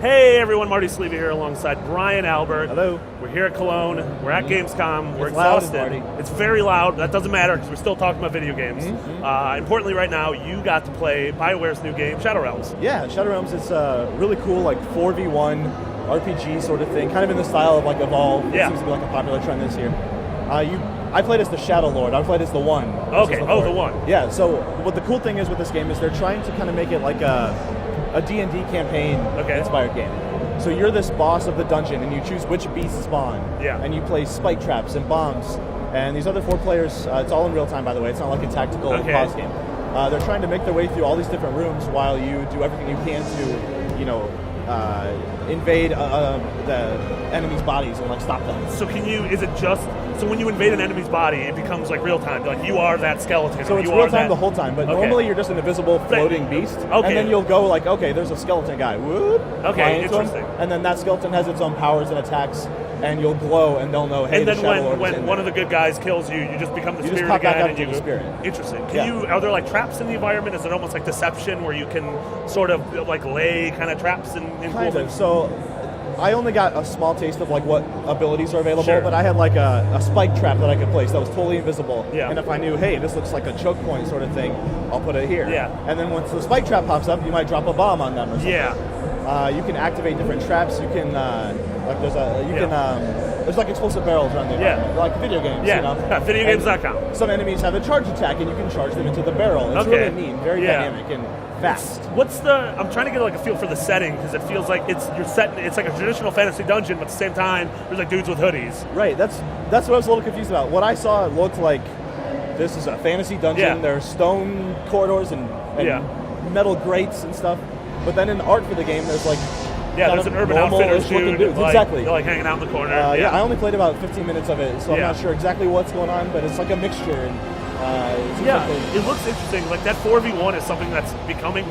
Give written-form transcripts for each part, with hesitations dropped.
Hey everyone, Marty Sleevey here alongside Brian Albert. Hello. We're here at Cologne. We're at Gamescom. We're loud, exhausted. Marty. It's very loud. That doesn't matter because we're still talking about video games. Importantly, right now, you got to play Bioware's new game, Shadow Realms. Yeah, Shadow Realms is a really cool, like 4v1 RPG sort of thing, kind of in the style of like Evolve. Yeah. It seems to be like a popular trend this year. I played as the Shadow Lord. I played as the One. Okay. Oh, the One. Yeah. So what the cool thing is with this game is they're trying to kind of make it like a D&D campaign inspired game. So you're this boss of the dungeon, and you choose which beasts spawn. Yeah. And you place spike traps and bombs. And these other 4 players, it's all in real time, by the way. It's not like a tactical pause game. They're trying to make their way through all these different rooms while you do everything you can to, invade the enemy's bodies and like stop them. So so when you invade an enemy's body, it becomes like real time. Like you are that skeleton. So it's real time the whole time, but normally you're just an invisible floating beast. Okay. And then you'll go like, okay, there's a skeleton guy. Whoop. Okay, interesting. And then that skeleton has its own powers and attacks, and you'll glow, and they'll know, hey, and the then Shadow Lord is when in one there. of the good guys kills you, you just become the You spirit just pop back again. out And into the spirit. Interesting. Yeah. Are there like traps in the environment? Is it almost like deception where you can sort of like lay kind of traps in cool Kind of. things? So I only got a small taste of like what abilities are available, Sure. but I had like a spike trap that I could place that was totally invisible. Yeah. And if I knew, hey, this looks like a choke point sort of thing, I'll put it here. Yeah. And then once the spike trap pops up, you might drop a bomb on them or something. Yeah. You can activate different traps. You can there's like explosive barrels around the environment, like video games. Yeah. You know? Videogames.com. Some enemies have a charge attack, and you can charge them into the barrel. It's really neat, very dynamic and fast. I'm trying to get like a feel for the setting because it feels like it's like a traditional fantasy dungeon, but at the same time there's like dudes with hoodies. Right. That's what I was a little confused about. What I saw, it looked like this is a fantasy dungeon. Yeah. There are stone corridors and metal grates and stuff. But then in the art for the game, there's like there's an Urban Outfitters dude, dudes. Exactly. They're like hanging out in the corner. I only played about 15 minutes of it, so I'm not sure exactly what's going on, but it's like a mixture. And it looks interesting. Like that 4v1 is something that's becoming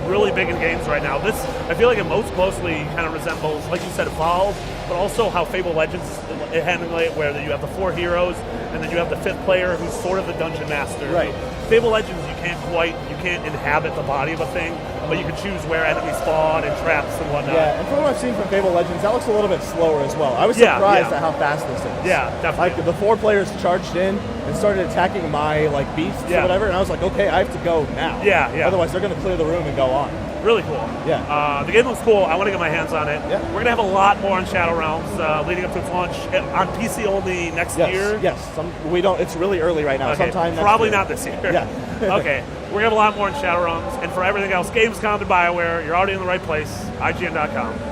really big in games right now. This, I feel like it most closely kind of resembles, like you said, Evolve, but also how Fable Legends is handling it, where you have the 4 heroes, and then you have the 5th player who's sort of the dungeon master. Right. Fable Legends, you can't inhabit the body of a thing, but you can choose where enemies spawn and traps and whatnot. Yeah, and from what I've seen from Fable Legends, that looks a little bit slower as well. I was surprised at how fast this is. Yeah, definitely. Like the 4 players charged in and started attacking my like beasts or whatever, and I was like, okay, I have to go now. Yeah. Otherwise, they're going to clear the room and go on. Really cool. Yeah. The game looks cool. I want to get my hands on it. Yeah. We're going to have a lot more on Shadow Realms leading up to its launch on PC only next year. Yes. We don't. It's really early right now. Okay. Sometime next Probably year. not this year. Yeah. Okay. We're going to have a lot more on Shadow Realms. And for everything else, Gamescom and Bioware, you're already in the right place. IGN.com.